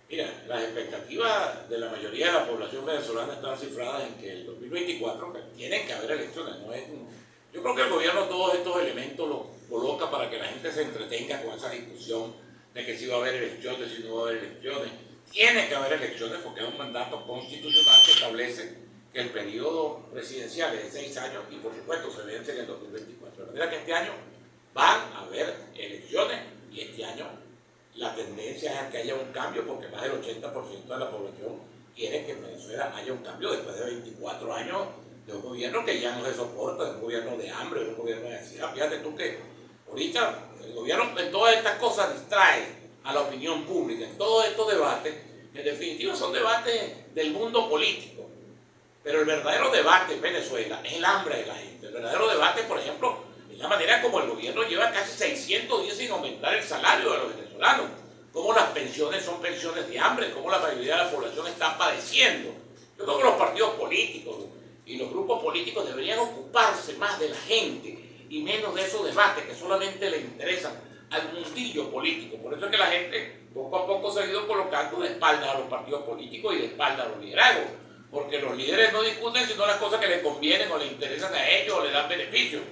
Mira, las expectativas de la mayoría de la población venezolana están cifradas en que el 2024 que tienen que haber elecciones. Yo creo que el gobierno todos estos elementos los coloca para que la gente se entretenga con esa discusión de que si va a haber elecciones, si no va a haber elecciones. Tiene que haber elecciones porque es un mandato constitucional que establece que el periodo presidencial es de 6 años y por supuesto se vence en el 2024. De manera que este año van a haber elecciones y este año la tendencia es a que haya un cambio porque más del 80% de la población quiere que en Venezuela haya un cambio después de 24 años de un gobierno que ya no se soporta, de un gobierno de hambre, de un gobierno de ansiedad. Fíjate tú que ahorita el gobierno en todas estas cosas distrae a la opinión pública, en todos estos debates, que en definitiva son debates del mundo político. Pero el verdadero debate en Venezuela es el hambre de la gente. El verdadero debate, por ejemplo, es la manera como el gobierno lleva casi 600 días sin aumentar el salario de los venezolanos. Cómo las pensiones son pensiones de hambre, cómo la mayoría de la población está padeciendo. Yo creo que los partidos políticos y los grupos políticos deberían ocuparse más de la gente y menos de esos debates que solamente le interesan al mundillo político. Por eso es que la gente poco a poco se ha ido colocando de espaldas a los partidos políticos y de espaldas a los liderazgos. Porque los líderes no discuten sino las cosas que les convienen o les interesan a ellos o les dan beneficios.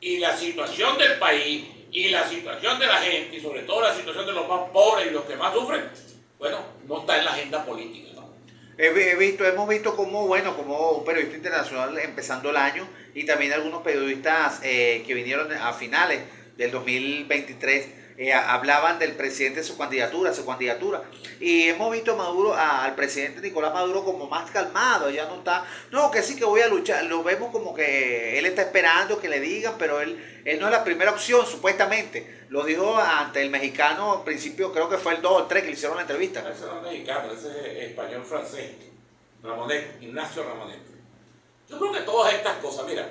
Y la situación del país y la situación de la gente y sobre todo la situación de los más pobres y los que más sufren, bueno, no está en la agenda política, ¿no? Hemos visto como un periodista internacional empezando el año y también algunos periodistas que vinieron a finales del 2023 hablaban del presidente, su candidatura, y hemos visto a Maduro, al presidente Nicolás Maduro como más calmado, ya no está, no, que sí que voy a luchar, lo vemos como que él está esperando que le digan, pero él no es la primera opción, supuestamente, lo dijo ante el mexicano, al principio creo que fue el 2 o el 3 que le hicieron la entrevista. Ese no es mexicano, ese es español francés, Ramonet, Ignacio Ramonet. Yo creo que todas estas cosas, mira,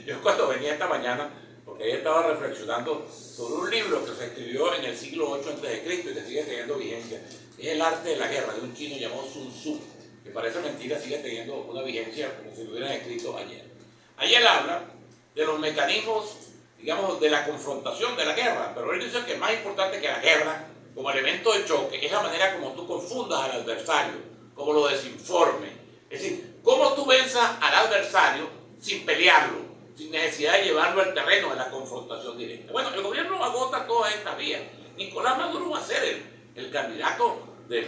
yo cuando venía esta mañana, porque ella estaba reflexionando sobre un libro que se escribió en el siglo VIII a.C. y que sigue teniendo vigencia. Es El arte de la guerra, de un chino llamado Sun Tzu, que parece mentira, sigue teniendo una vigencia como si lo hubieran escrito ayer. Ahí él habla de los mecanismos, digamos, de la confrontación, de la guerra, pero él dice que más importante que la guerra, como elemento de choque, es la manera como tú confundas al adversario, como lo desinformes. Es decir, cómo tú venzas al adversario sin pelearlo, sin necesidad de llevarlo al terreno de la confrontación directa. Bueno, el gobierno agota todas estas vías. Nicolás Maduro va a ser el candidato del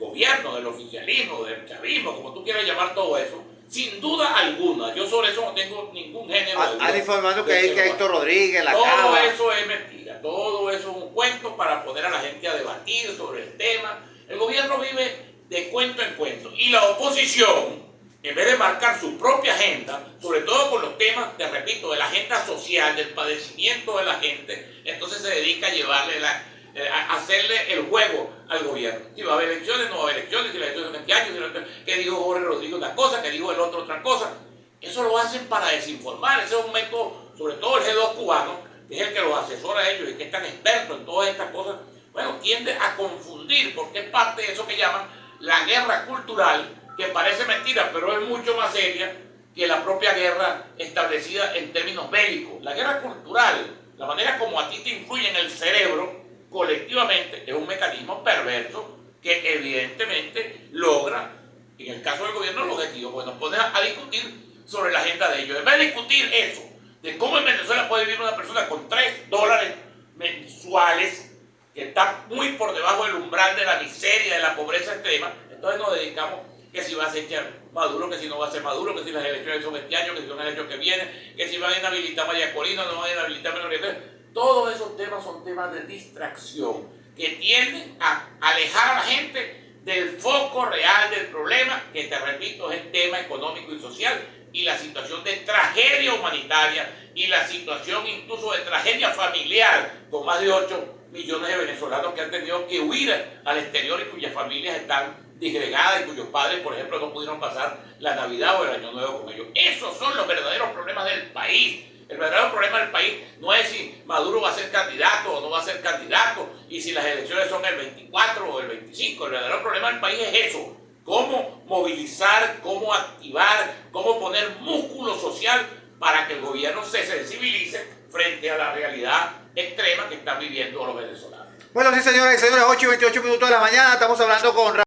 gobierno, del oficialismo, del chavismo, como tú quieras llamar todo eso, sin duda alguna. Yo sobre eso no tengo ningún género de duda. Han informado que hay que Héctor Rodríguez, la Todo Cava. eso es mentira, todo eso es un cuento para poner a la gente a debatir sobre el tema. El gobierno vive de cuento en cuento y la oposición, en vez de marcar su propia agenda, sobre todo con los temas, te repito, de la agenda social, del padecimiento de la gente, entonces se dedica a llevarle a hacerle el juego al gobierno. Si va a haber elecciones, no va a haber elecciones, si las elecciones son 20 años, que dijo Jorge Rodríguez una cosa, que dijo el otro otra cosa. Eso lo hacen para desinformar, ese es un método, sobre todo el G2 cubano, que es el que los asesora a ellos y que es tan experto en todas estas cosas, bueno, tiende a confundir, porque es parte de eso que llaman la guerra cultural, que parece mentira, pero es mucho más seria que la propia guerra establecida en términos bélicos. La guerra cultural, la manera como a ti te influye en el cerebro colectivamente, es un mecanismo perverso que evidentemente logra, en el caso del gobierno, el objetivo, pues nos pone a discutir sobre la agenda de ellos. En vez de discutir eso, de cómo en Venezuela puede vivir una persona con $3 mensuales, que está muy por debajo del umbral de la miseria, de la pobreza extrema, entonces nos dedicamos que si va a ser Maduro, que si no va a ser Maduro, que si las elecciones son este año, que si son el año que viene, que si van a inhabilitar a María Corina, no van a inhabilitar a María Corina. Todos esos temas son temas de distracción que tienden a alejar a la gente del foco real del problema, que te repito, es el tema económico y social y la situación de tragedia humanitaria y la situación incluso de tragedia familiar con más de 8 millones de venezolanos que han tenido que huir al exterior y cuyas familias están disgregadas y cuyos padres, por ejemplo, no pudieron pasar la Navidad o el Año Nuevo con ellos. Esos son los verdaderos problemas del país. El verdadero problema del país no es si Maduro va a ser candidato o no va a ser candidato y si las elecciones son el 24 o el 25. El verdadero problema del país es eso. Cómo movilizar, cómo activar, cómo poner músculo social para que el gobierno se sensibilice frente a la realidad extrema que están viviendo los venezolanos. Bueno, sí, señoras y señores, 8:28 de la mañana, estamos hablando con